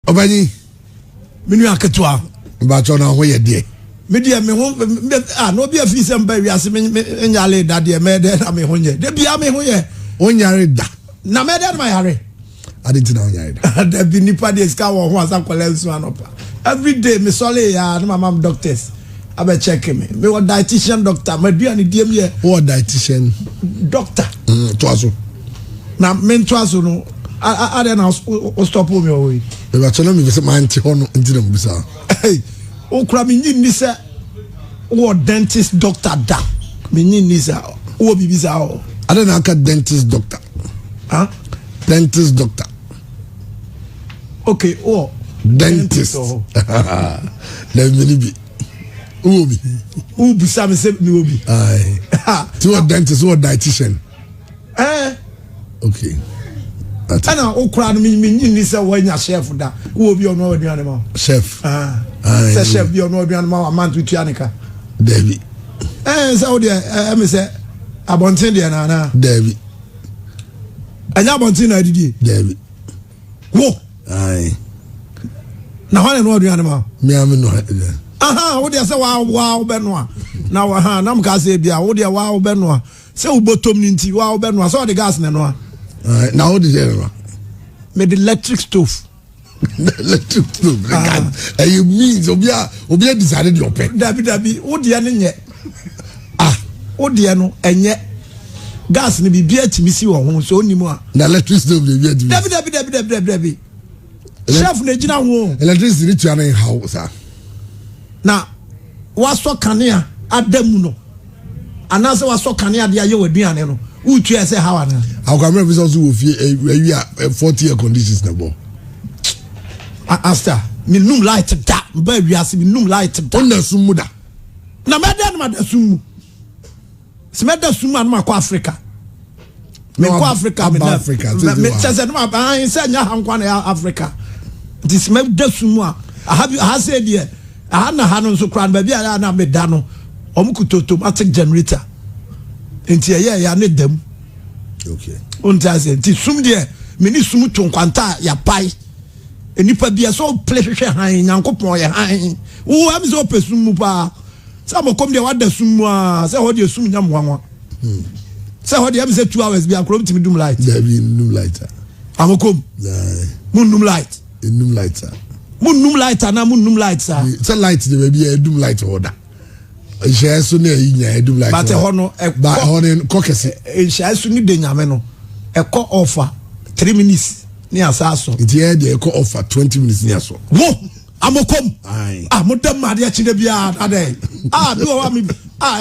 Obani menu aketua ba cho na ho ye de media me ho no bia fi sem ba wiase me nyale da de me de na me ho nye de bia me ho ye onyare da na me de ma yare adenti na onyare da da bi nipa de ska wo ho asa kwalesu anopa every day me sole ya na mama doctors abe check me what dietitian doctor me dua ni diem ye what dietitian doctor to aso na me to aso no I na stop me away e ba chona me be se man ti hono ndina mu bisa hey o kura me nyi se wo dentist doctor da me nyi se wo bibisa o ada na aka dentist doctor dentist doctor okay oh dentist le mini bi obi bisa me se mi obi ai to what dentist what dietitian okay ana okura no me nyi se wo nya chef da wo obi ono aduane ma chef se chef bi ono aduane ma man tu tuanika David so de me se abonten de na David anya abonten na didi David wo ai na hwane no aduane ma me am no wo de se wa be no a na wa na mka se bia wo de wa be no a se wo botom ni nti wa be no a so de gas ne no a na wo de no me the electric stove electric stove you means obia decided your pet dabi wo de ne nye wo de no enye gas ne bibia timisi wo ho so onimu a na electric stove bibia dabi chef na gina ho electricity ni tuana in house na waso kanea adamu no anase waso kanea de aye waduane no utu ese hawa na akwamre bi so wo fie awi 40 air conditions na bo asta minum light da ba wiase minum light da on na sumu da na meda na da sumu se meda sumu anu akwa Africa me kwa Africa me Africa me chese no ba se nya hankwa na Africa this meda sumu a say there na ha no so kran ba bia na meda no omukuto automatic generator enti ya ne dam okay on tase enti sum de me ni sum to nkwanta ya pai enipa bia so plehwehwe han nyankopon ye han wo am so pesum mu pa sa mo kom de wada sum mu a se ho de sum nya mwanwa se ho de am se 2 hours bia krom timi dum light there be num light amokom mun num light num light mun num light na mun num light sa se light de be dum light order jesu na yinya dum light but ho no ba ho ne kokese jesu ni de nyame no eko offer 3 minutes ni asaso iti e de eko offer 20 minutes ni aso wo amokom modam ma de chide bia ade bi wa mi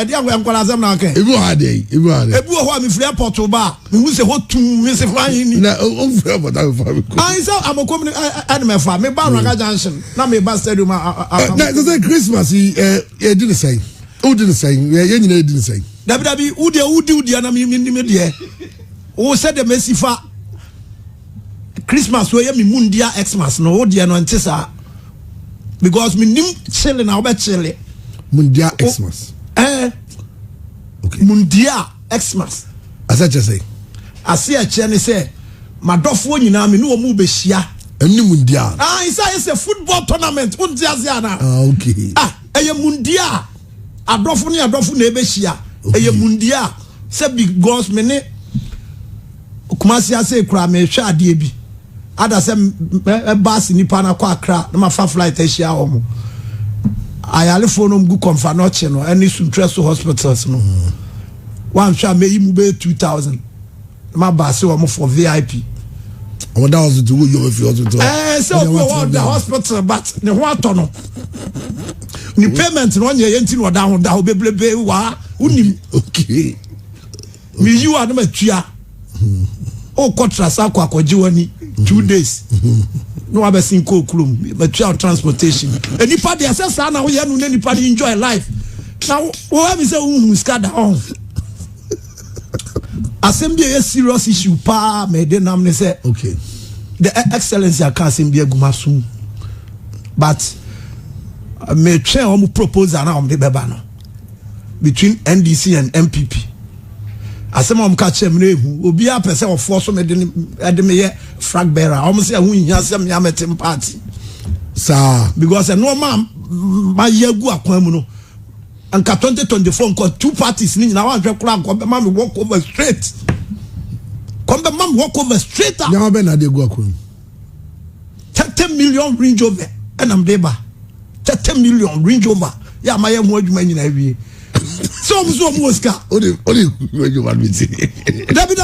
e de anwa nkwala azam na kan ebu ha ho mi free airport ba mi hu se ho tum mi se fa yin ni na o free airport fa mi ko so amokom ni me fa me ba Raga Junction na me ba stadium na the Christmas e did the same o did the same ye nyina did the same dabi udi na mi de o se de mesifa Christmas we mi mundia Xmas no o de no ntisa because me nim chile na obe chile mundia Xmas okay mundia Xmas asa che say ase a che ne say madofo nyina me no mu be hia eni mundia it's a football tournament unti ase ana okay eye mundia adofo na ebe hia eye mundia say because me ne kumasi ase kura me hwa ade bi ada se bus nipa na kwa Accra na ma fa flight ahia omo ayale phone mgu konfa no che no any Suntreso hospitals no one sha me yi mu be 2000 ma ba se omo for VIP omo da was to go you if you hospital so for the hospital but ne ho ato no ni payment no nye yenti no da ho beblebe wa unim okay mi you are no matua o contrasa kwa kwajiwani 2 days no abesin ko klum material transportation enipa de asesa na wo ye no enipa de enjoy life now wo have say hu skada on assembly a serious issue pa me de nam ne say okay the excellency aka assembly agumasum but me try o proposal na o de beba no between NDC and MPP asema ka chem na ehu obi a pese of force me de me ye flag bearer o mo se hu hia se me ametem party Sir. Because no man my yegu akwan no. And 2024 two parties ni na wan hwe kura man walk over straight. Come the man walk over straight up. Now ben ade go akwan. 30 million Range Rover and I'm deba. 30 million Range Rover. Yeah, my am adwuma nyina wie. So Oscar. Only you want me to. Dabi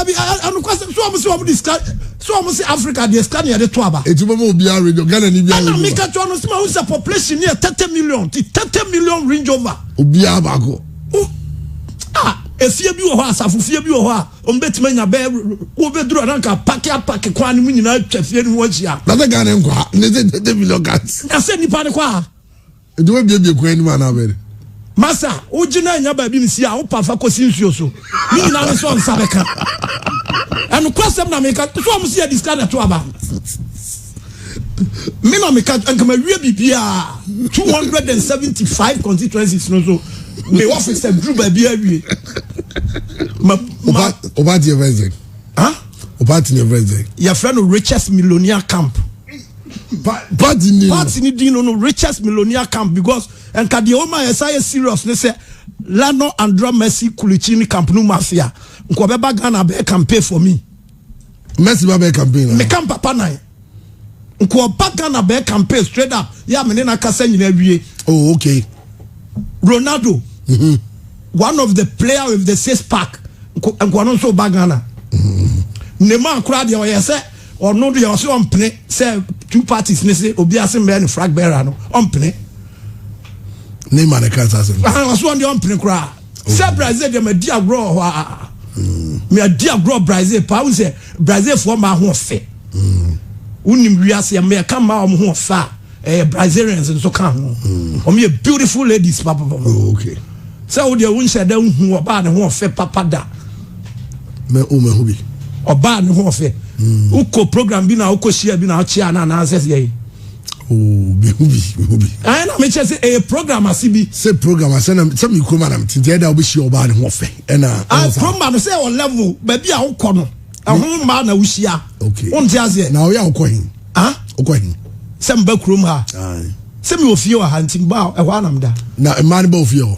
and so discuss. So say Africa the scan here the toaba. Etumo mo bia radio Ghana ni bia. Na make to no say who's population near 30 million. 30 million Range Rover. Obia bako. Efie bi wo ho asafo fie bi wo ho a ombetima nya be wo beduru ranka paki kwa ni mu nyina twa fie ni wo chia. Na the Ghana nkwa. Ne 30 million cats. Ase nipa ne kwa. Etumo bia kwa ni ma na be. Masa, ujina nya ba bi nsi a wo pafa kosi nsuo so. Ni nyina ne so nsabeka. Anu kwasem na meka so am se discard to aba. Me na meka anka ma wie bibia 275 constituencies no so. Me office group ba bia wie. Oba die verse. Huh? Oba tie verse. Your friend richest millionaire camp. Party ni dino no richest millionaire camp because and kadi o ma yesa serious ne say Lano Andra Messi Kulichini camp no mafia nko beba Ghana be campaign for me Messi ba be campaign me camp papa nine nko ba Ghana be campaign straight up ya me na kasa nyina wie. Oh okay. Ronaldo one of the player with the 6 pack nko no so ba Ghana Neymar crowd ya yesa or no do also on play say 2 parties ne say obi ase me flag bearer no on play Neymar na cancer say I so on the on play crowd say Brazil dem a dia grow me a dia grow Brazil pa we say Brazil for ma ho fe unim wiase me ka ma ho fa Brazilians so kan ho me beautiful ladies papa. Okay say wo de won say da hu oba ne ho fe papa da me o me hu bi oba ne ho fe uko program bi na uko share bi na chia na access ye. Oh bi I na me say a program asibi say program asena some you come am tinje da obi share oba ne ho fe na program say on level ba bi a ukọ no ehun ma na wuhia okay on ti ase na o ya ukọ hin ukọ hin sem ba krom ha sem me ofie wa hantim ba e ho anam da na man ba ofie ho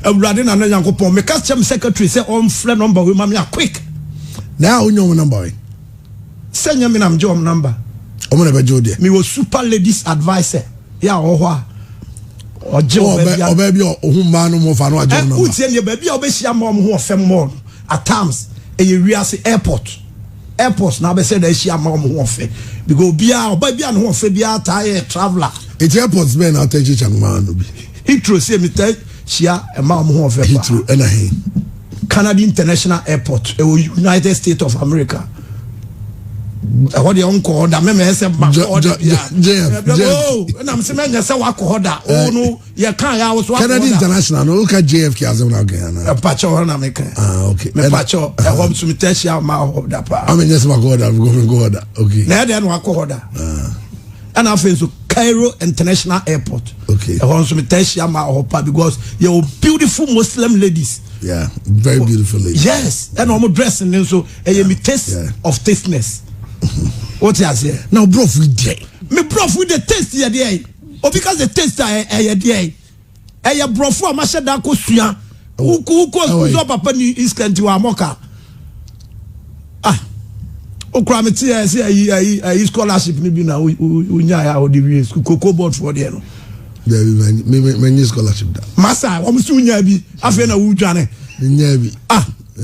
Brother na Yankopon me catch him secretary say on friend number we mama quick now on your number send me nam job number omo na be jo there me was super ladies advisor ya ho oje obabi ohumba no mo fa no ajo number utie ne ba bia obehia mo ho ofem mo at times e wiase airport na be say da hia mo ho ofe because bia obabia no ho ofe bia ta traveler it airports be na take changman no bi Heathrow say me tell Shia a mom who of Heathrow Canada International Airport, United States of America. What the uncle that me say and I'm saying you say wa kohoda oh no you can't ya was Canada International no look at JFK as on again a patch on America okay me patch a home to me test ya ma hoda pa I mean yes ma go hoda okay na then wa kohoda and I feel so Cairo International Airport. Okay. I want to test you because you're beautiful Muslim ladies. Yeah, very beautiful ladies. Yes, and I'm dressing them so me taste of tasteness. What you say? Now, bro, we day. Me bro, with the taste here there. Or because the taste here there. Bro, for my shed that kosuya. Who goes up upon you is going to Amoka. Okrameti say scholarship ni bi na unya ya odi school cocoa board for there no me scholarship da masa o msu unya bi afa na wudwane nya bi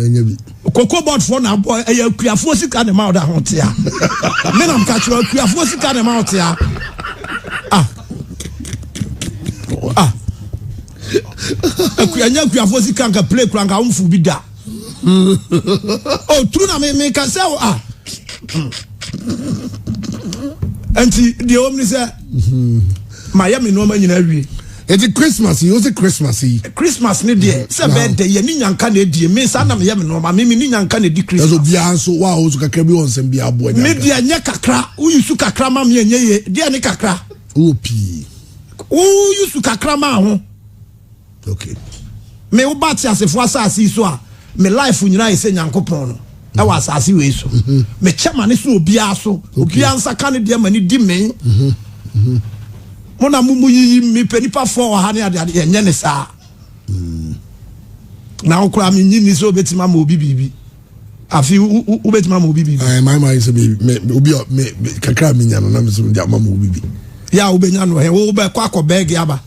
nya bi cocoa board for na boy ya kuafo sika na ma oda hotia me na mka chiro kuafo sika na ma hotia akuanya kuafo sika nka play kranka umfu bi da true na me ka say anti the omni say Miami no man nyina wie it's Christmas you say Christmas ni dey say birthday ye ni nyanka na die me sa na me yam no ma me ni nyanka na di Christmas so bia so wa o so kakra bi on sem bia abo me dia nya kakra u yusu kakra ma me nye ye dia ni kakra opi u yusu kakra ma ho okay me u ba ti asefo asasi so a me life nyina ye se Nyankopon no e wa asase we so me chama ne so obia so obia nsaka ne de mani di men mona mumu yi mi penipa for ha ne ade enye ne saa na okura mi nyini so betima ma obi bibi afi u betima ma obi bibi my mind is me obi me kakra mi nya no na me so dia ma obi bibi ya u be nya no he wo be kwa beg aba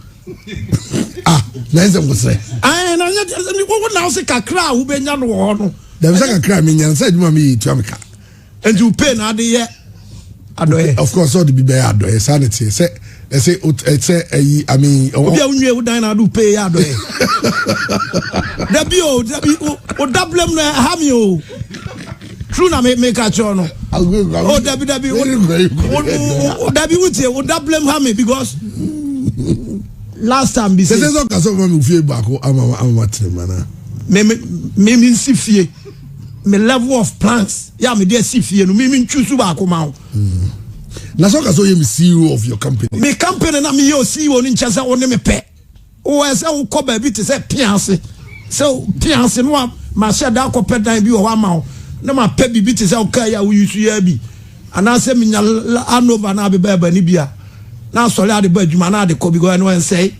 na nze ngosre na nya wo na o se kakra u be nya no ho no dem se kakra mi nya say duma mi tu ameka and you pay na de ye adoye of course all the be adoye sanity say I mean obi unwe wo dan na do pay adoye dabi o dablem na ha mi o true na me catch no dabi o dabi wuti o dablem ha me because last time be say so kaso me fie back ama trimana me sifie me level of plans ya me dey sifie no me choose back ma na so kaso you CEO of your company me company na me yo CEO ni nchese wo ne me pe o ese wo ko ba bi te se pianse so pianse no ma sha da ko pe dan bi o wa ma na ma pe bi te se o ka ya wo yusu ya bi ana se me nya anova na be ba ni bia na so le ade ba adwuma na ade ko bi go no en say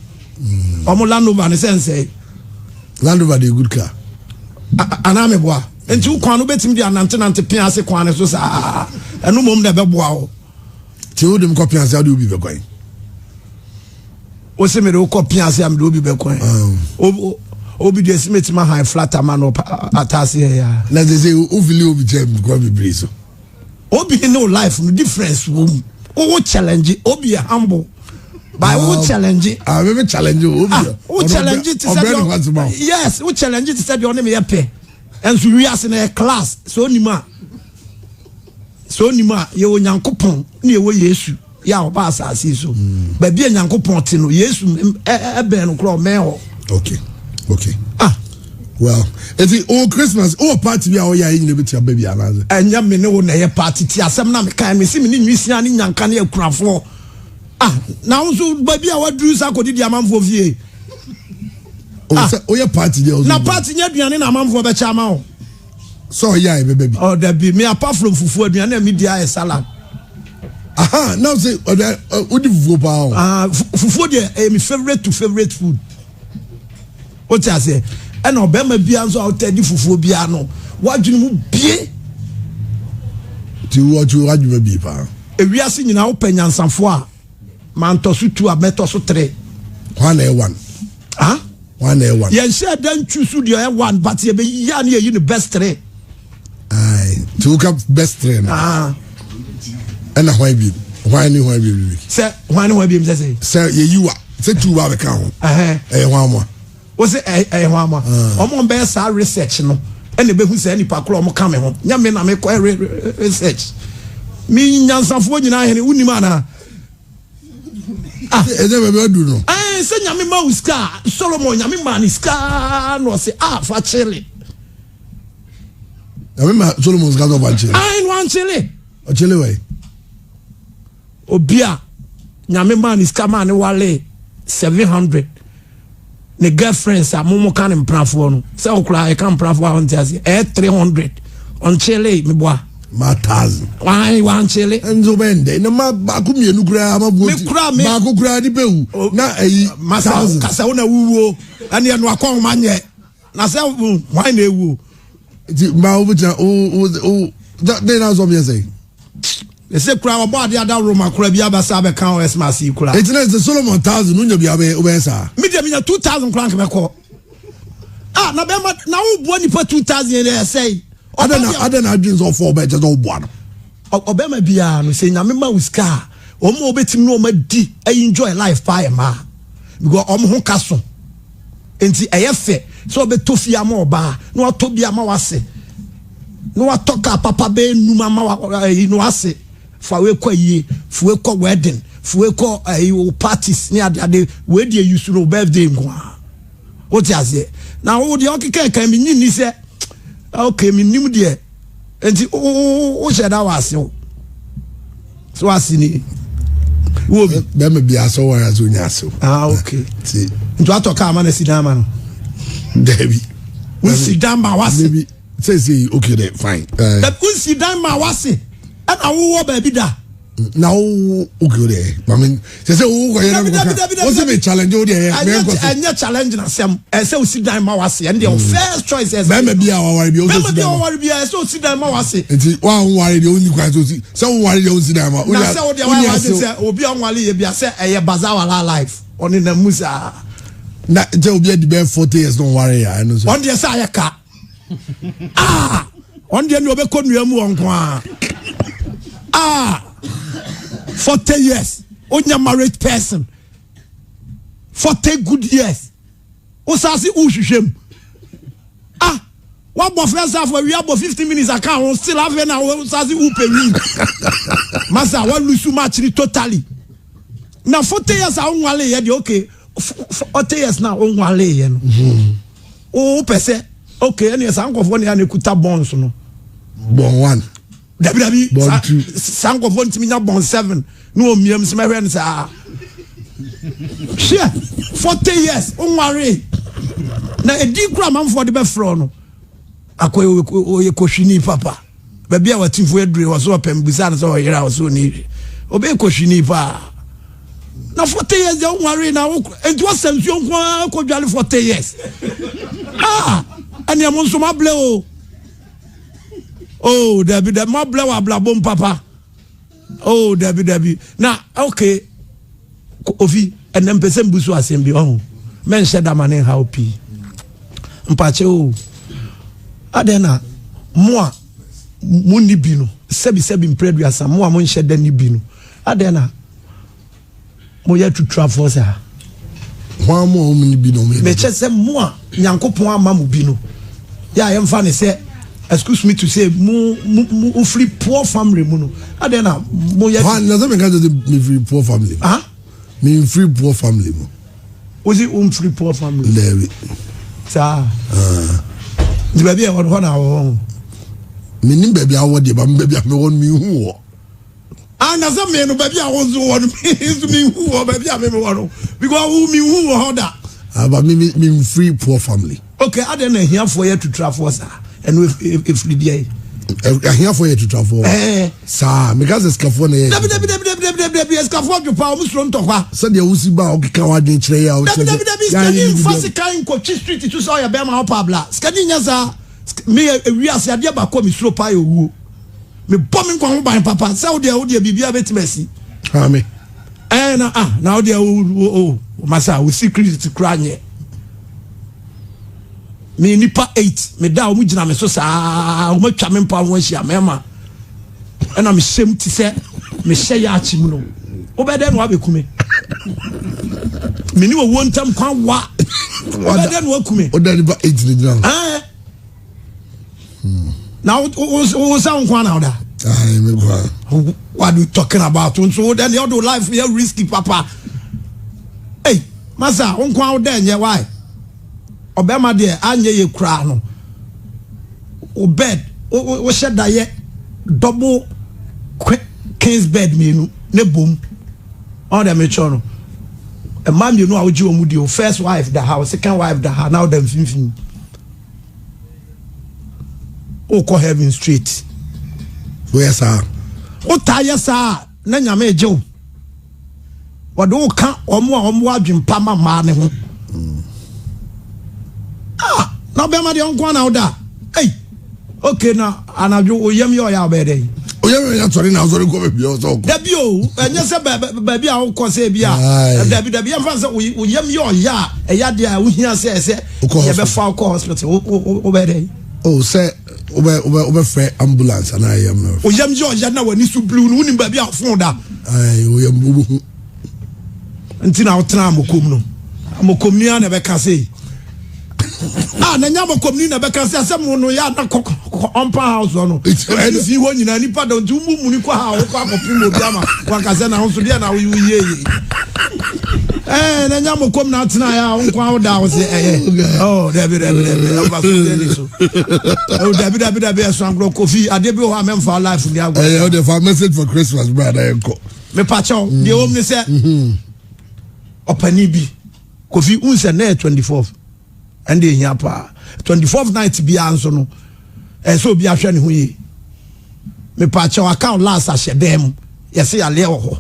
o mo landova ne say landova dey good car ana me boa enti wo kwan no betim dia nante pianse kwan ne so sa enu mom na be boa o ti o dem copy as ade obi be kwan o se me do copy as am do obi be kwan obi de estimate ma high flat man up atase ya na they say o feel obi jam go be breeze obi no life no difference wo challenge obi humble by wo challenge we challenge obi wo challenge to say yes wo challenge to say on me pe enso wi ase na class so nima ye wo nyankopon na ye wo Yesu ya oba asase so ba bia nyankopon te no Yesu ebe no kro me ho okay well it's all Christmas all party we are ya yin be tia baby anaze enya me ne wo na ye party ti asem na me kan me si me ni nwisia ni nyanka na akurafo na unso ba bia waduru sa kodidi amanfo fie o ye party there na party nya aduane na amanfo be cha ma o so yeah baby oh that be me apart from fufu aduane na media salad now say odi fufu pa fufu dey my favorite food what I say and obema bia nso outedi fufu bia no wadwene mu bie ti wadwene bi pa ewiase nyina wo panyansanfo a mantoso 2 abetoso 3 1 1 yen share dan chusu de 1 but ye be ya na ye the best 3 to look up best 3 na and why bi say ye you say 2 ba be kan ho hwan o say hwan ma omo be sa research no ene be hu say nipa kro omo ka me ho nya me na me ko research mi nyansafo nyina hene unima na eze be do no say nyame ma uska Solomon nyame ma ni ska no say fa chile nyame ma Solomon ska do ba chile no an chile o chile we obia nyame ma ni ska ma ni wale 700 ne girlfriends a momo kan mprafo no say okura e kan mprafo a ontiase 300 on chile me boa ma 1000 why wan chile enzo bende na ma ba ku mienu kura ma bo ba ku kura di pewu na eyi masa kasa wona wuwo ane no akon manye na say why na ewu ma obuja o they na so me say say kura obo ade ada roma kura bi abasa be kan Christmas kura it is Solomon 1000 no nya bi abe obensa me dem nya 2000 kura me ko na be ma na wo bo nipa 2000 dey say Adana dreams of 4 just all one. Obema bia no say nyame ma uska omo obetim no ma di enjoy life pa ma because omo ho kaso enti eyefe so obetofia ma oba no atobia ma wase no atoka papa be numa ma no ase fa we kwa yie fu we kwa wedding fu we kwa parties ni ade we dey use no birthday nwa what you say na wo dey okeka kan mi nyini se okay mi nim de enti o sheda wase so asini wo be me bia so wan aso nya so okay ti nto atoka ama na sidama no Debbie we sidama wase say okay there fine that unsi dan ma wase and awo baby da now okay there I mean say who go here what's the challenge o there and challenge na sem say unsi dan ma wase and your first choice is me be our worry be so unsi dan ma wase enti one worry the only quite so one worry the unsi dan ma na say o there wa say obi on wale ye bia say eye bazawala life on in the musa na je obi di be 40 years don't worry I know so on there say ayaka on there no be konua mu onko 40 years onya married person 40 good years osasi uhwehwem what bo first half we about 15 minutes account still have na osasi upemi masa what lose match totally now 40 years onwale ye dey okay 40 years now onwale ye no o pese okay any sankofo ne anekuta bonds no bon 1 Dabi sankofo ntimi nya bon 7 no omiem se mehwe ne sa share 40 years onware na edi kura manfo de be fro no akoye kohwini papa ba bia watimfo adure wo so pembisa na so yera wo so ni obe kohwini pa na 40 years onware na enti wasansuo nko akodwale 40 years ani amonso mable o oh David mable wa blabom papa oh David na okay ofi enem pese mbusu asembi men sheda mane how pi mpache o adena moa muni binu sebi mpredu asa moa mon sheda ni binu adena mo ya to travel sa wa mo muni binu me chese moa nyankopon ama mu binu ya yemfa ne se excuse me to say mu free poor family mu no adena mo ya na me can me free poor family me free poor family mo was it free poor family there sa the baby I want na me nim baby I want the baby I want me hu and as a man baby I want me hu baby I me want because who me hu order but me free poor family okay adena here for you to travel sir and if Lydia here for you to travel sir because it's California escafo to power musron to kwa said the usiba okika wadin kire ya scanning fast kind coach street to so ya be ma pabla scanning nyasa me wi ase ade ba ko mi suro pa yo wu me bom nko ho ban papa say wo de bibia betimasi me na wo de masa wo secret to cranye me nipa 8 me da o mu gina me so saa o matwa me mpa ho ahia mema na me sem ti se me hye ya achi mu no obede no abekume me ni wo ntam kwan wa obede no akume odani ba 8 ni gina now o sound kwan now da me kwa what you talking about so then the other life here risky papa hey masa on kwan o da nye why obema de anye ye kura no o bed o sheda ye double king's bed menu ne bom all them echo no e man you know how ji omudi o first wife the house second wife the house now them finfin o ko heaven street where sir o tire sir na nyame eje o wodo ka omo adwempa mama ne ho na obema de onko na oda hey okay na anadwo oyem yo ya obede oyem ya tori na ozori ko be o so ko dabi o enye se ba bia o ko se bia dabi am fa se oyem yo ya e ya de a wo hia se ye be fa ko hospital obede o se obe fe ambulance na yam no oyem yo ya na wani su blue no woni ba bia fon da oyem bubu ntina o tra amokom ni na be ka se na nyama komni na beka se asem no ya na ompa house no fi ho nyina nipa don tu mu ni kwa ha o kwa kopim obi ama kwa ka se na ho so dia na ye na nyama kom na tena ya nkwa o da o se oh dabi o ba so dey so oh dabi so anglo kofi ade bi o ha memfa life ni agwo o the for message for Christmas brother enko me pacho de o me se opani bi kofi unse na 24th and the 24th night be answer no so bi ahwe ne ho yi me pa che account last ahedem yes ya le ho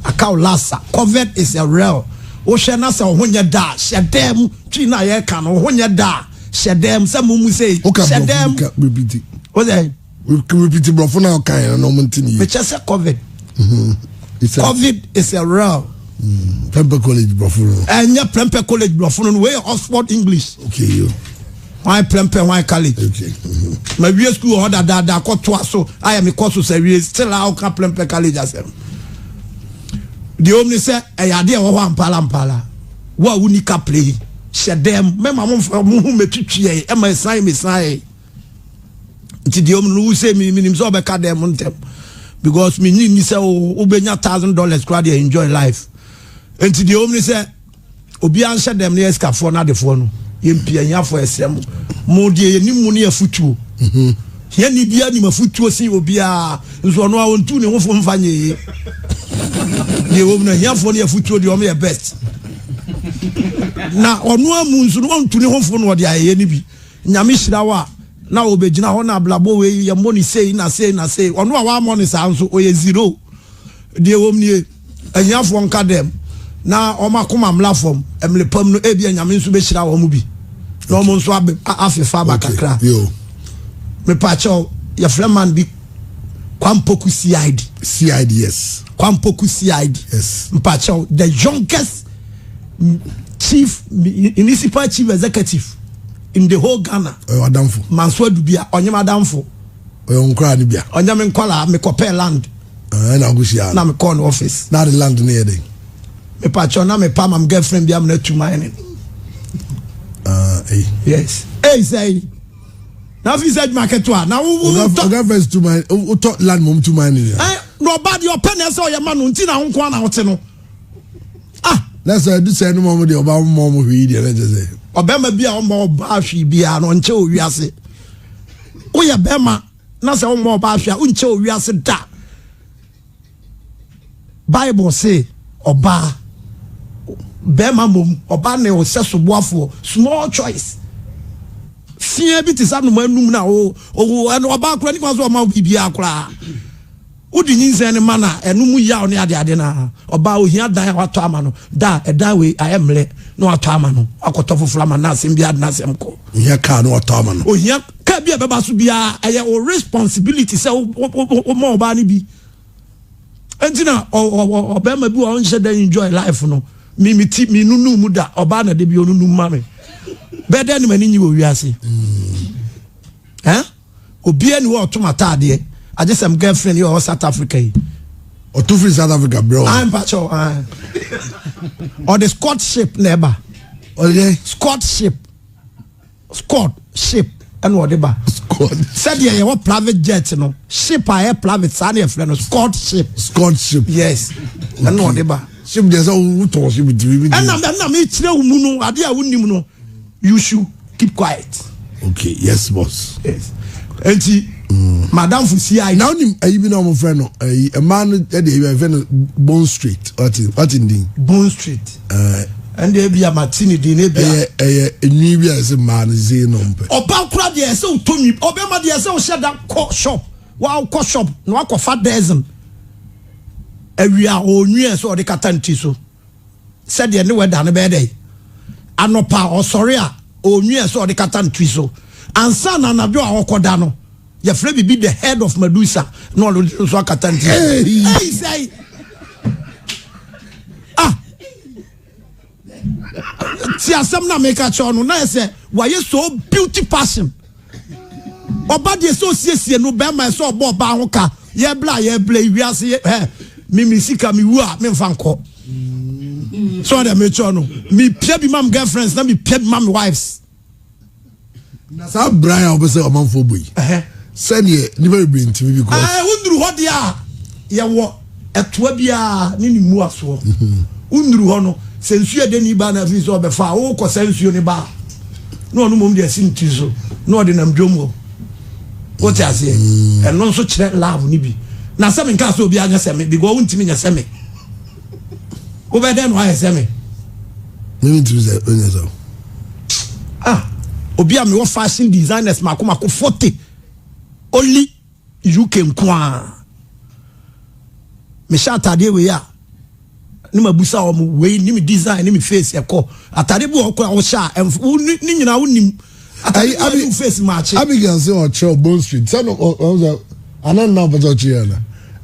account last COVID is a real o hwe na se ho nya da ahedem twi na ye ka no ho nya da ahedem se mumu say ahedem repeat o say repeat bro for now kan no montini me che se COVID COVID is a real Prempeh College Brofuno. Enya Prempeh College Brofuno way Oxford English. Okay, yo. Why Prempeh, why college? Okay. My real school order that got to us, so I am a course of series still out Prempeh College as them. The only say a idea of one palampala. What unica play? Shed them, Mamma who me to and my sign me sign. The only who say me minimum so back at them on them. Because me need me say $1,000 crowd enjoy life. And to the only say obi answer them near escape na the phone yempia nya for esem mo de ni mu ne afutuo ye ni bia ni mafutuo si obi a nso no a wontu ne ho fo mfanye ye ye wo na ya for ne afutuo de o me best na onu amu nso no wontu ne ho fo no de aye ni bi nyame hira wa na obegina ho na blabo we ye mo ni sei na sei na sei onu a wa mo ni sa nso o ye zero de wo mnie anya fo nka dem na oma kuma mla fom emle pam no e bia nyame nso be hira wo mu bi na omo nso afefa ba kakra yo me pa cho ya freeman bi Kwampoku CID yes Kwampoku CID yes mpa cho the youngest chief municipal chief executive in the whole Ghana adamfo Manso Adubia onyem adamfo onkra ni bia onyem nkola me kopel land na agusia na me call office na the land near there me patcho na me pa mam girlfriend bia me na tu mine yes say na fi said market wa na wo girlfriend to mine o to land mom to mine no bad your pen say o ye ma no nti na nko na wote no that's why do say no mom de oba mom hwi de na je say obema bia o ma oba hwi bia no nche o wiase o ye bema na say o ma oba hwi o nche o wiase da Bible say oba bema mom oba ne o se soboafo small choice fie bi ti sa no manum na o oba akura ni kwa so ma bibia akura udi nyinse ne mana enum ya ne ade na oba ohia dan wato ama no da edan we ayemle no wato ama no akoto fofula ma na asem bia na asem ko ohia ka no wato ama no ohia ka bia beba so bia aye o responsibility say o mo oba ni bi entina obema bi o nse dan enjoy life no mi nunu mu da oba na de bi onunu ma me bede ni mani nyi wo wiase obi ani wo tomata ade I just am girlfriend you South Africa or two free South Africa bro I'm pacho or the Scott ship neighbor okay Scott ship and whatever Scott said yeah what private jet no ship I private sunny friend Scott ship yes and whatever ship there's a to ship and I'm me chire wo mu no ade a wonnim no you should keep quiet okay yes boss yes enti madam for CI now nim ayi na mo friend no a man e dey friend Bond Street what in din Bond Street and they be a martini din e bia enwi bia se man ze no mpe oba kura de se utonwi obema de se o sheda shop wa ko shop no akofa dozen awia onwi so de katanti so said de ne weda ne be dey anopa osori a onwi so de katanti so ansa na na bi akoda no your friend be the head of Medusa no so akatanti hey say si asem na make a cho no na say why so beauty passion oba de so siesie no be ma so oba ba ho ka ye bla wiase mi sika mi wu a me mfanko so that me cho no mi pia bi mam girlfriends na mi pia bi mam wives na sa Brian obese omanfo boy said ye never bring to me because undru ho dia ye wo etoa bia ni mu aso undru ho no sensuo de ni ba na fi so be fa wo ko sensuo ni ba no no mom de asinti so no de nam dwom ho what you say and no so kire love ni bi na se me nka so obi anya se me because untimi nya se me wo be den wa se me me to say onya so obi am wo fashion designers makoma ko 40 only UK nkwa me sha atade we ya ni mabusa o mu we ni me design ni me face ekọ atade bu o ko sha ni nyina wonim atade abi face match Abigail say on Church Bond Street son of anan na bazochi na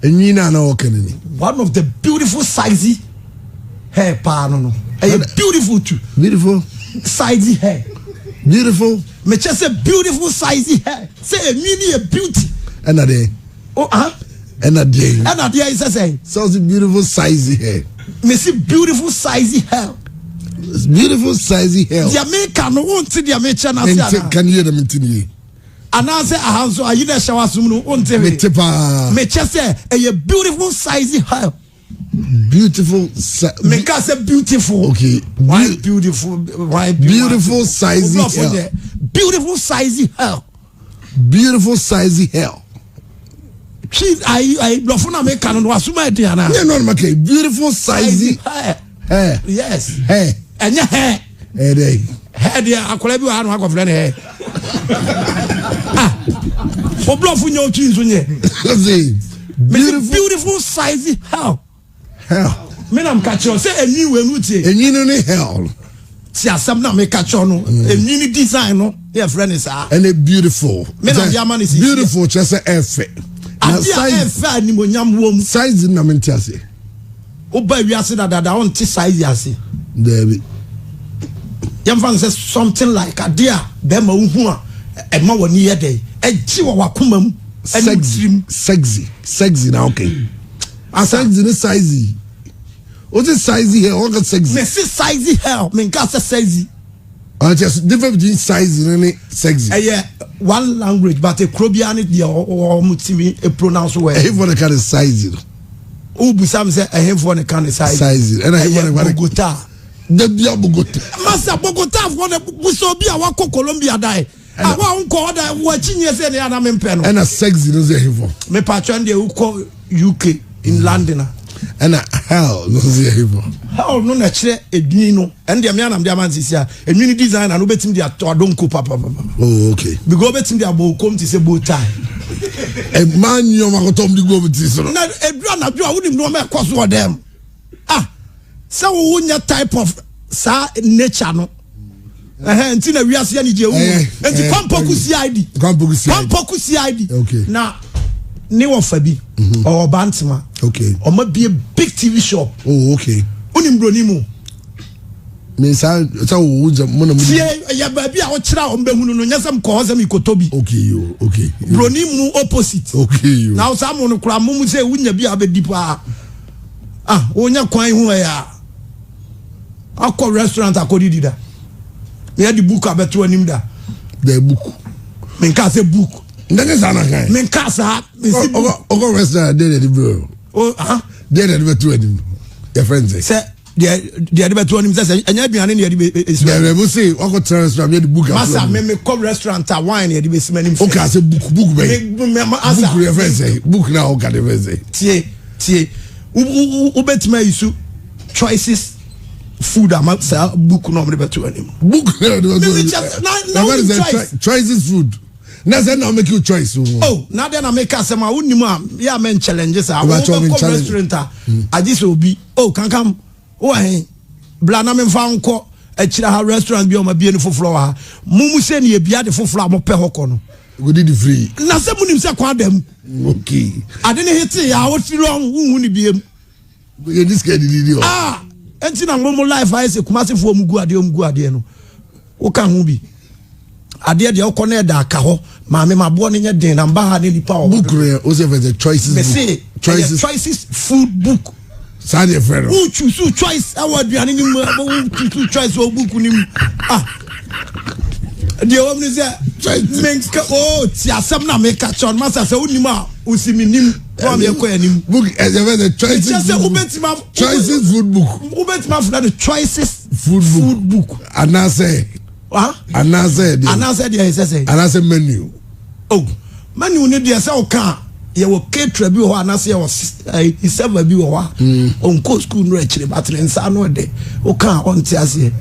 enyina na okenini one of the beautiful sizey hair pa no beautiful too beautiful sizey hair beautiful me just say beautiful sizey hair say enyi a beauty and a day and a day is say so beautiful sizey hair me see beautiful sizey hair beautiful sizey hair the American no want the American na can you hear them in and I say ahanso ayi na shower sum no want me tipa me just say a beautiful sizey hair beautiful me can say beautiful okay why beautiful sizey hair beautiful sizey hair beautiful sizey hair I love for American no asuma e ana no make beautiful sizey hair yes hair and your hair hair there akola bi wa no akofle ne hair for bluff you know twins on beautiful sizey hair me na catch you say enyi we nu tie enyi no ne hell si asem na me catch you no enyi ni design no your friend is and a beautiful me na dia man is beautiful just say efe na size ni monyam wom size na me ntiase o ba wi ase da on ti size ase there yam fan say something like a dear be ma hu a e ma woni ye dey e ji wo wakoma mu sexy na okay sexy ni size what is size here what is sexy me see size here me ka say sexy just different between size and sexy yeah one language but a Crobian dia o mutimi e pronounce well if one kind of size o bu sam say e for the kind of size and I want Bogota the bia Bogota masa Bogota for the buso bia wa ko Colombia dai awa unko da wa chinye se ne ana me mpe no and a sexy no say for me patron de uko UK in London and a hell no say for hell no na kire edwin no and dem ya nam dem ansisi a edwin design na no betim de atodonko papa oh okay because betim de abokom ti se bow tie e man yo makotom di go ti so na edua na dua wonim no me koso dem so wo nya type of sa nature no nti na wiase ya ni je wu nti kwampoku CID okay na ni wo fa bi o bantima okay o ma be a big TV shop oh okay unim broni mu me sa wo mo na mu ya ba bi a wo kira o mbehunu no nyasam ko hosam ikotobi okay broni mu opposite okay na wo sam no kura mu se wunya bi abedi pa wonya kwan hu ya akọ restaurant akodi dida me had the book abeto anim da the book me nka say book ndenge sana kan me nka sa me si ogo restaurant dey the bro dey the beto anim your friends say the beto anim say anya aduane ne dey be say ogo restaurant dey the book masa me call restaurant wine dey be semanim okay say book be me asa book your friends say book na o ka dey say tie u betima isu choices food amasa book no me beto anim book choices food na say now make you choice now then I make asema wonimu ya men challenges a restaurant agise obi kankam bla na me fa nko akira ha restaurant bi o ma bi eni foforo ha mumu se ne bia de foforo a mo pe hoko no go did free na se munim se kwa dem okay ade ne hiti ya wo tiri on hu ni biem we this guy did enti na mo life I say kumase fo mugu ade no wo ka hu bi ade de okọ na da aka ho ma me mabo ne nya den na mba ha ne lipa o book re o say for the choices food book sad your friend who choose choice awaduane ni mu choose choice o book ni mu de o me say choice ti asem na me ka chon masa say unim a usiminim wa me ko anim book as the choices food book ubetima for the choices food book and I say menu menu ni de say o kan ye wo caterer bi ho anase ye wo server bi ho on co school no akire battle nsa no de o kan on ti ase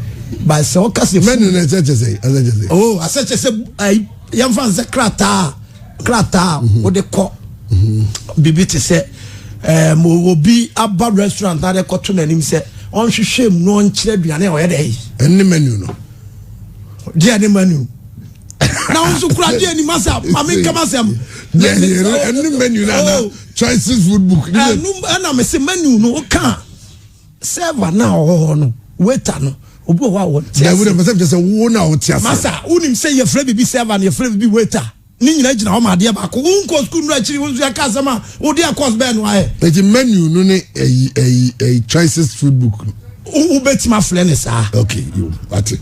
by so o ka se menu na say say yam fan zakrata krata wo de ko bibi te se mo obi aba restaurant na de ko to nanim se on hwehwem no on kire aduane o ye dey enni menu no dia ni menu na on so kura dia ni masa mama kama sem enni menu na choices food book na me se menu no ka server na o no waiter no obi o wa wo there would have just say wo na o tia masa unim say ye frɛ bibi server na ye frɛ bibi waiter ni nyina gina ho ma de ba ko unko school no akiri won so ya ka sama wo de course be no aye the menu no ne a choices food book u betima frɛ ne sa okay you ati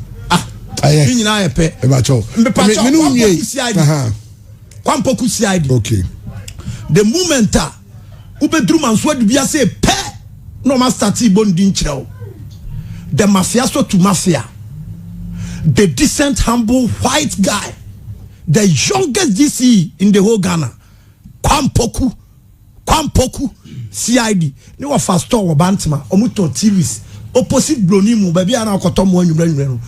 aye ni nyina aye pe e ba cho me no nie kwampoku CID okay the moment u bedru man so adu bia say pe no ma start bondin kyerɛw the mafia so to mafia the decent humble white guy the youngest DC in the whole Ghana Kwampoku CID ni wa fast store wa Bantima omuto TVs opposite Broni mu baby ana akoto mo anwumra no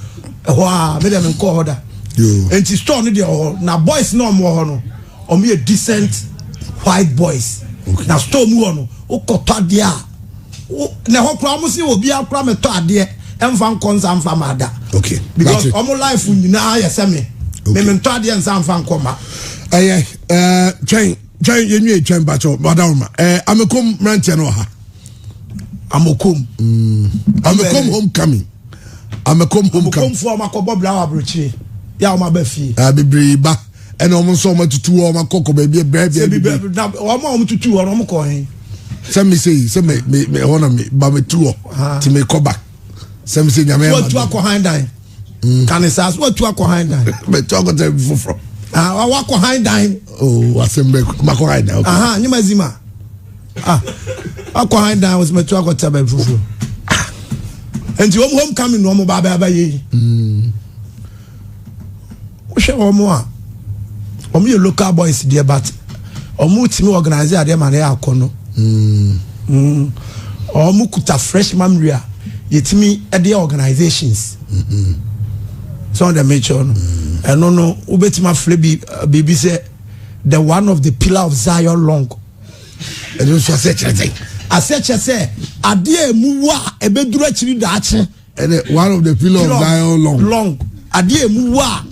ho a me dem nko hoda enti store no de na boys no mo ho no omo ye decent white boys na store mu ho no okoto de a na ho kra mo se obi akra meto ade emfa nkonza mfa mada okay because omo life nyina ya seme me mento ade ensa mfa nkoma twen yenwe twen bacho madama amekom ranche no ha amokom homecoming amokom for makobo blawa brochi ya o ma ba fie bibiri ba ena omo so matutu o makoko ba bi na o ma tutu o no ko hen some say me hona me ba me tuo ti me ko back some say nyame what to akọ dan can it say what to akọ dan me talk to from wakọ dan oh asembe makọ dan okay nyima zima akọ dan was me to akọ taba fufu enti home coming no mo ba ye o she o mo ye local boys there but o mo timi organize ade ma na akọ no o mo kuta freshman ria yetimi ade organizations so the major no no ubetima flebi bibi say the one of the pillar of Zion long and you say say ade emu wa ebeduru akiri daache and one of the pillar of Zion long ade emu wa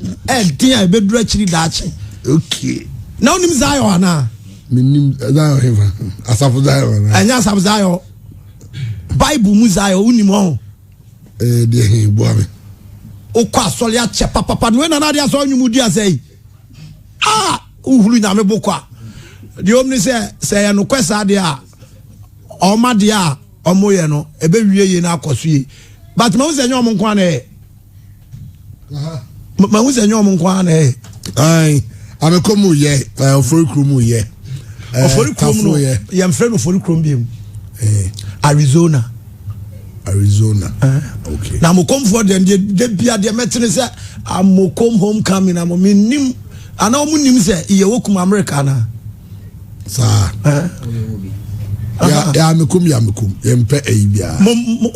din ebeduru akiri daache okay now nim Zion na minim Zion heaven asafu Zion anya asafu Zion Bible mu Zion unim ho de boame o kwa sole a che papa no na dia so nwumu dia sei uhuru na me bokwa de omni se ya no kwesa de a o ma de a o moye no ebe wie ye na akoso ye but ma unse nyo mo nkwa na ma unse nyo mo nkwa na ai amekomu ye ofori krumu ye ofori krumu no ye mfre no ofori krum biem Arizona okay na mokom for dem de bia de metene se amokom homecoming na mo nim ana o nim se ye wokum America na sa ya mekom ye mpe bia mo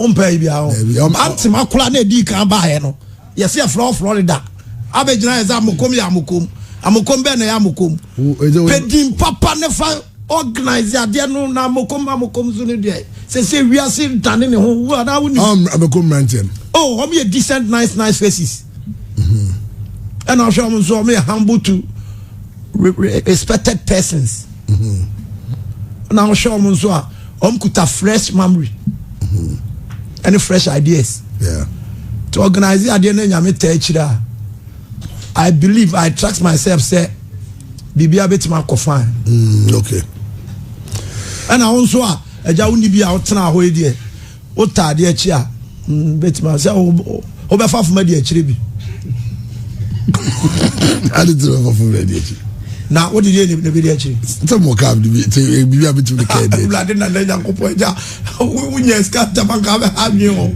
mpe bia o anti makula na edi kan ba he no ye se Florida abegina ye amokom be na ya amokom pedim papa ne fa organize ade no na amokom so ne de say we are still standing in who are now amekom ranchen oh me decent nice faces and I'm sure so me humble to respected persons and I'm sure so kuta fresh memory and fresh ideas to organize the idea na nyame ta I believe I trust myself say bibia betima ko fine okay and I also eja woni bi a otena ho edi o taade achi a betima say o be fa fuma di achire bi ali do fa fuma di achire na what did you ne bi di achire ntamo ka bi a betima ka di blade na na nyakopo eja wunya ska tabanga ba anyo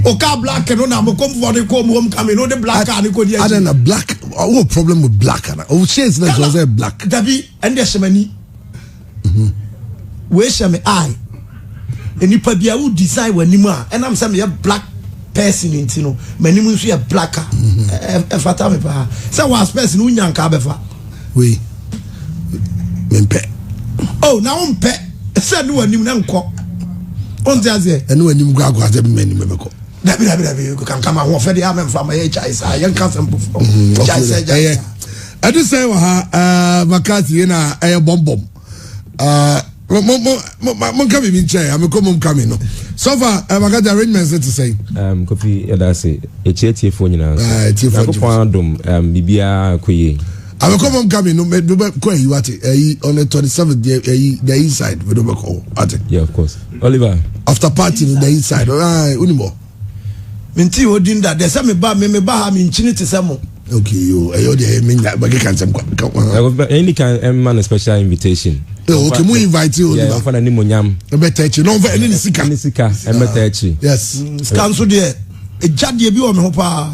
o ka black no na mo come for the come coming no the black and ko di achire na black what problem with black na o shades na so say black dabi and the shemani we shame I enipa bia wo design wanimu a enam say me black person nti no manimu nso ye blacker e fata me pa say was person wo nyanka befa we mempe oh na umpe said no anim na nko on ti aze eno anim gwa gwa ze mani mebeko dabi kan kama ho fe de am fa ma ye chai sa yan kan fam bufo chai sa ja adu say wa ha makati na bombom mon come in chair am come coming no so far makati arrangements to say kofi eda say echieti fo nyina so ko adom bibia koye I'm coming no me ko yi wate on the 27th the inside we do go at yeah of course Oliver after party the inside unimo minti odin da de say me ba ha me nchini te say mo okay you dey me ba can some any can man a special invitation okay mu invite you yeah for na ni monyam e better chi no for any sika e better chi yes cancel there e jade bi o me ho pa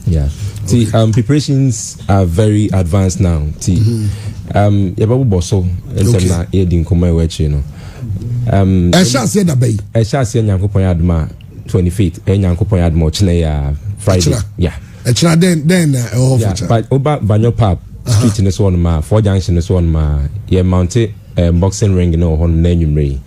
yeah see preparations are very advanced now see yeba boso entemna e din koma e wachi no e sha se da bay e sha se nyankopon adma 25th e nyankopon adma chine ya Friday yeah e chira then yeah but oba Banyo Pub street in this one ma four junction this one ma ye mounted boxing ring no honum na nwumre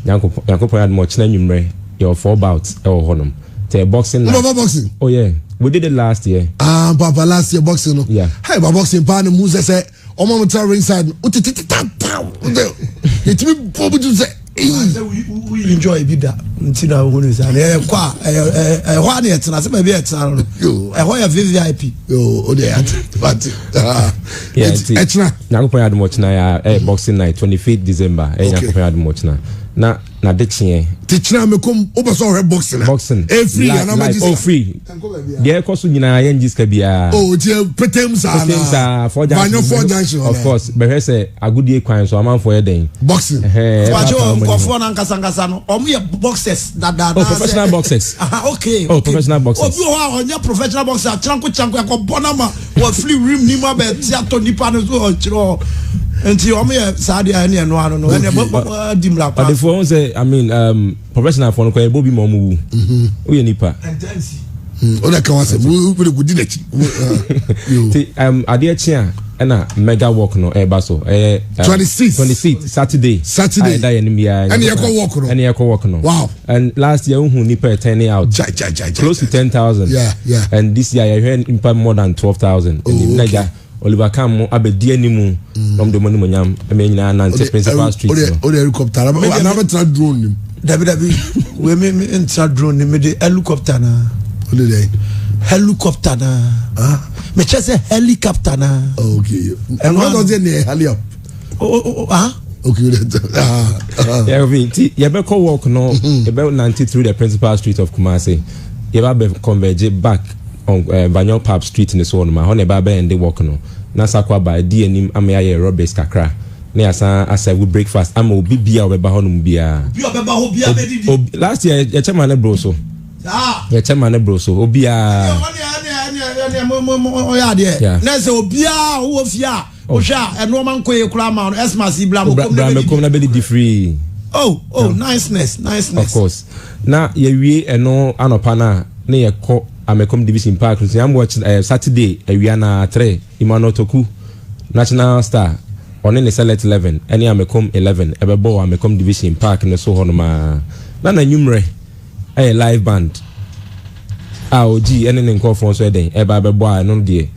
nyankopon adma chine nwumre your 4 bouts e honum the boxing boxing oh yeah we did it last year papa last year boxing no yeah hey boxing pa no mu say o mo tell ringside it me bobu say we enjoy bi da ntina ho no say e kwa ho na etina se ba bi etina no e ho ya VIP o dey at but yeah etina nyakopon admo china ya boxing night 25th December nyakopon admo china na de chie tichina me kom oboso re boxing free na magic free there koso nyina ya njiska bia je pretemsa for junction of course be say agudie kwan so amanfo ye den boxing kwa for na nkasa no omo ye boxers da professional boxers okay professional boxers obi ho onye professional boxer chanko ya bonama wa free rim ni ma be theater nipa no so chiro enti omo ye saade ani eno ano no ene dimla pa for say I mean professional for no kwa bobi mo mu wo ye nipa oda ka wase we go di dachi ade chia na mega walk no e baso 26 Saturday da ye nimia and ye ko walk no wow and last year who nipa turning out close to 10,000 yeah and this year you heard nipa more than 12,000 and naja Oliver Kam abedi animu nom de money monyam e nyina na principal street o helicopter na tra drone nim dabi we me intra drone nim de helicopter na o dey helicopter na me chese helicopter na okay and what does it near heli up okay yeah we you be call walk no about 93 the principal street of Kumasi you be converge back on Banyo Pub street in the one ma honey baba and they walk no na sakwa by di anim amya ye Roberts kakra na asa we breakfast am obi bia obeba honum bia last year ye chairman na bro so ye chairman na bro so obi a ya de na se obi a wo fia o hwa eno man koye kura ma no esmas ibla mo kom na be di free niceness of course na ye wie eno anopa na ye ko Amekom Division Park. I'm watching Saturday. We are na 3 Imano Toku National Star on the select 11. Any Amekom 11. Ebebo Amekom Division Park in the Sohonoma. Nana numre a live band. AOG anything call for so day. Eba bebo no dey.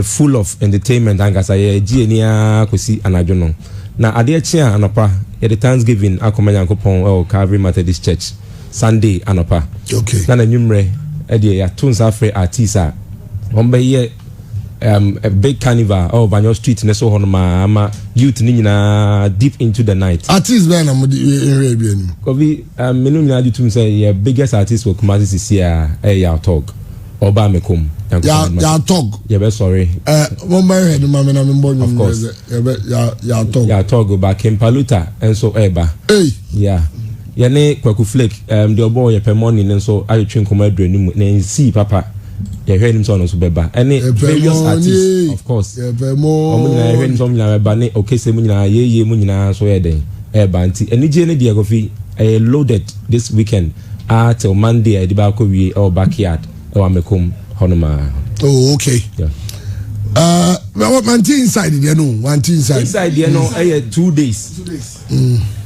Full of entertainment and gasa ye GNA kosi anajono. Na ade chia anopa e the Thanksgiving akomanya nkopon Calvary Methodist Church Sunday anopa. Okay. Nana numre Eddie ya tunza free artista ombe ye a big carnival of Banyo Street in so honma youth ni na deep into the night artist ben am in Kobi menu na do tum say your biggest artist for Kumasi this year ya talk oba mekom ya talk ya be sorry one by head ma na me of course ya talk ba Kempaluta enso eba yeah ya ne kwaku flake the obo ye pemoni nso ayetwe nkoma adrenu mu na nsi papa ye hwe nim so no so beba any various artists of course ye pemo omo nyina ye hwe nim so nyina beba ne okese mu nyina ye mu nyina so ye den eba nti enije ne de agofi loaded this weekend till Monday I di ba ko wie our backyard our mekom honoma okay yeah One thing inside there no. One thing inside. Inside there no. 2 days.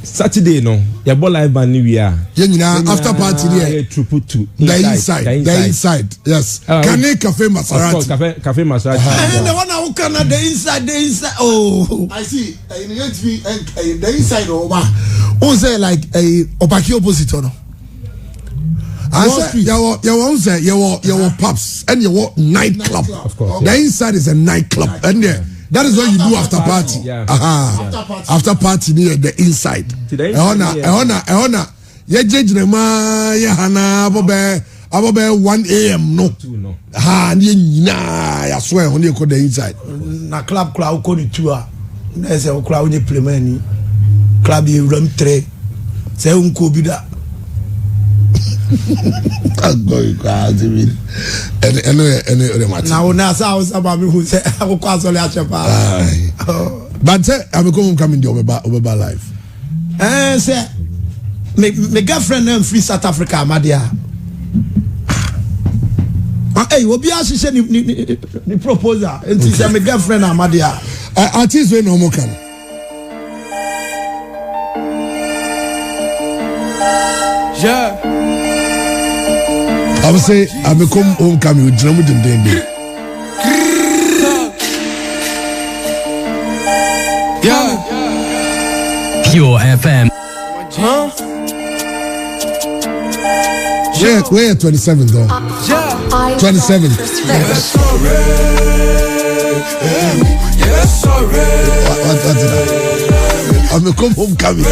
Saturday no. Your ball live band new year. Yeah, after party there. The inside. Yes. Kane Cafe Maserati. Cafe Maserati. And the one who can the inside. Oh, I see. The inside over. Who say like a opaki opposite no? I said, your pubs and your nightclub. Of course. The inside is a nightclub, and that is what you do after party. Yeah. After party near the inside. Ehona. Ye jejre ma ye hana abobe 1 a.m. no. Ha ni nyina ya swear on you the inside. Na club crowd ko ni 2 a. Na say o crowd ni premier ni. Club you run 3. Say unko bi da. Now na sa about me who say I go kwasole achepa. But say I be coming the Obeba life. Say me girlfriend in free South Africa Amadia. Hey, obi ahihye ni proposal. Enti say me girlfriend Amadia. Artist we no mo kan. Yeah. I would say I may come home coming with drum with them. Yeah. Pure FM. Huh? We're 27 though. 27. Yes, sorry. What did I may come home coming.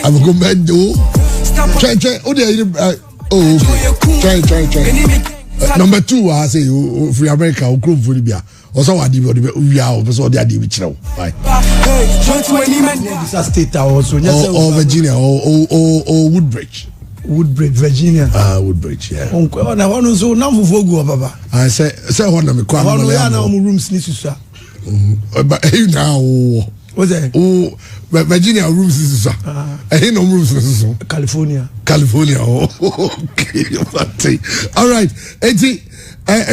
I'm going to go back to try. Number 2, I say free America or group for Libya. Also, I did we are also the idea which now. Right. State also or Virginia or Woodbridge. Woodbridge, Virginia. Woodbridge, yeah. Na one so na fufogu baba. I say one na me kwa na. One ya na mu rooms ni susa. But now what's that? Oh, Virginia rooms is susa. Eh no rooms is susa. California. Okay. All right. Eti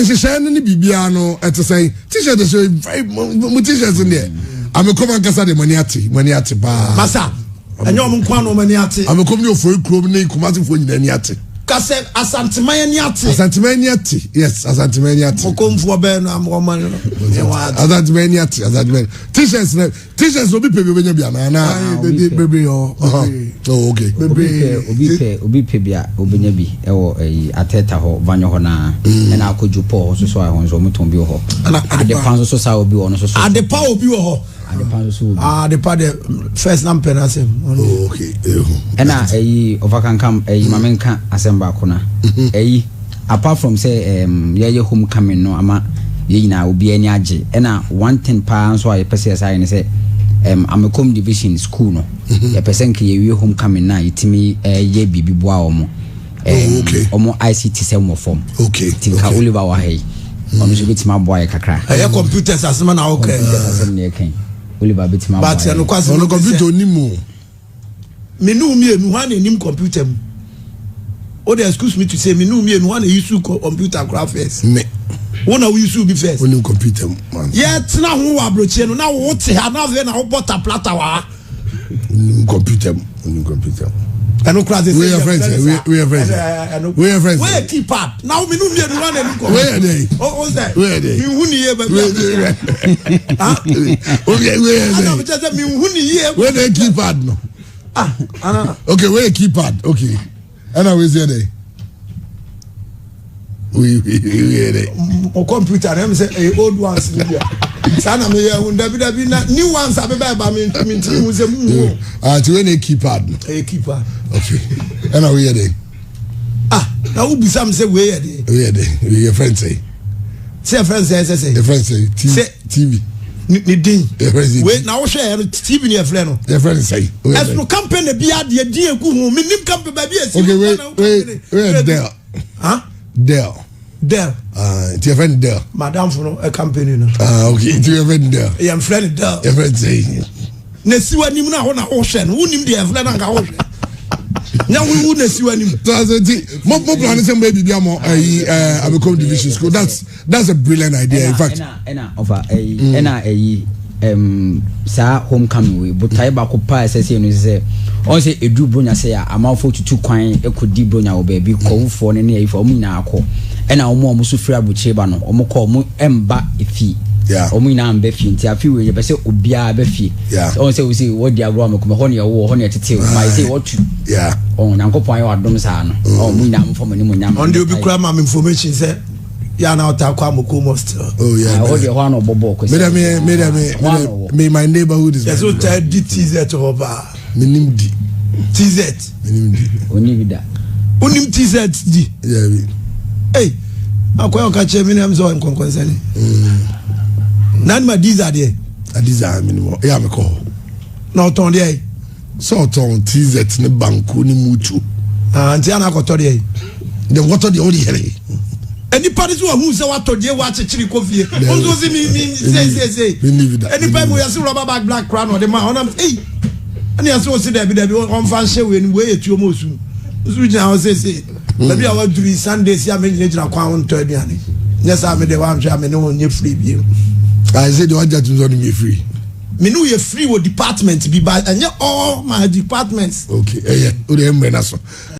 she share ni bibia no et say t-shirt is very t-shirts in there. I'm a come and kasa de maniati ba. Masa. Enyo mo kwa no maniati. I'm a come no for club ni kumasi for ni aniati. Kase asantimaniati. Yes, asantimaniati. Mo komfo be no am woman no. Asantimaniati. T-shirts no be pebe benya bia na baby oh. Oh okay. Obi pebia obenya bi e wo ateta ho vanyo ho na e na akojupo so a ho so muton bi ho. Ade pan so sa obi wo no so. Ade pa obi wo ho. The part first name penasem. Okay. Ena overcome mamenka asemba kona. Apart from say ye homecoming no ama ye nyina obi ani age. Ena one thing pa so a person say ne say Amekom division school no. Ye person ke ye homecoming na itimi ye bibi boa omo. Okay. Omo ICT sem form. Okay. Tinka Oliver wa hey. Omo so bitima boa kakra. Computers asema na okay. Asem ne ken. Oliver bitima boa. But no kwase no computer onimo. Menu mi enu ha na enim computer mu. O dey excuse me to say menu mi enu ha na use computer graphics. Me. Wona we use be first. Only computer man. Yeah, tena ho wa broche no na wo te ha na ve na wo bota plata wa. Computer. And no class. We are friends. We are friends. Where keep up? Now menu mi enu ha na enim. Where are they? Oh, what's that? Where are they? Mi hu ni ye ba. Okay, where are they? Ana be just mi hu ni ye. Where they keypad no? Ana. Okay, where keypad? Okay. And I was there. We there. O computer them say old ones Libya. Sana me ya unda bi na new ones abeba ba me ntimi say mu. To when a keypad. Keypad. Okay. And I we there. Now who be some say we there. We there. We your friend say. Say friend say. The friend say TV. Ni din. Wait, now share TV ni e friend no. The friend say. As no campaign be ade die egu hu me nim campaign ba bi esi. Okay, wait there. There. To your friend there. Madam for no a campaign no. Okay, to your friend there. Your friend there. Your friend say. Na si wa nim na ho hwe no. Wu nim de e friend na ka ho hwe. nya wu na si wani mo plan say maybe be am Abekom Division School. That's a brilliant idea. In fact, sa homecoming we butai ba ko pa sese no se on se edu bronya se ya amafo tutu kwan ekodi bronya wo ba bi kowfo ne ne ifo mu nyina akọ ena omo so fira buche ba no omo ko omo emba efi omo nyina amba fi nti afi we be se obia ba fi on se we se wodi agro amakom ho ne wo ho ne tete ma se wotu on nyankopon ayo adom sa no omo nyina amfo mani mu nyama on dey obi kura ma information se ya na ota Amoko most. Oh yeah. I hold one of Bobo. Me my neighborhood is. Yes, so tell TZ to over. Minim D. TZ. Minim D. Only Unim TZ D. Yeah. Hey, akwa catch me name so concern. Nan ma these are there. These are minimum. Yeah, me call. No ton there. So ton TZ ne banku ni mutu. Anti ana ko to there. Dem what to the only here. Any parties who say what to dey watch chiri kofie onzo si me say any time we see rubber bag black crown or the man on am any as we see there be on fan share we etu omo su jina say maybe our during Sunday see am jina kwa on to aduane yes am dey wan hwe am no onye free bi I say the one that is on me free me no you free with department be by all my departments okay yeah o dey emre na so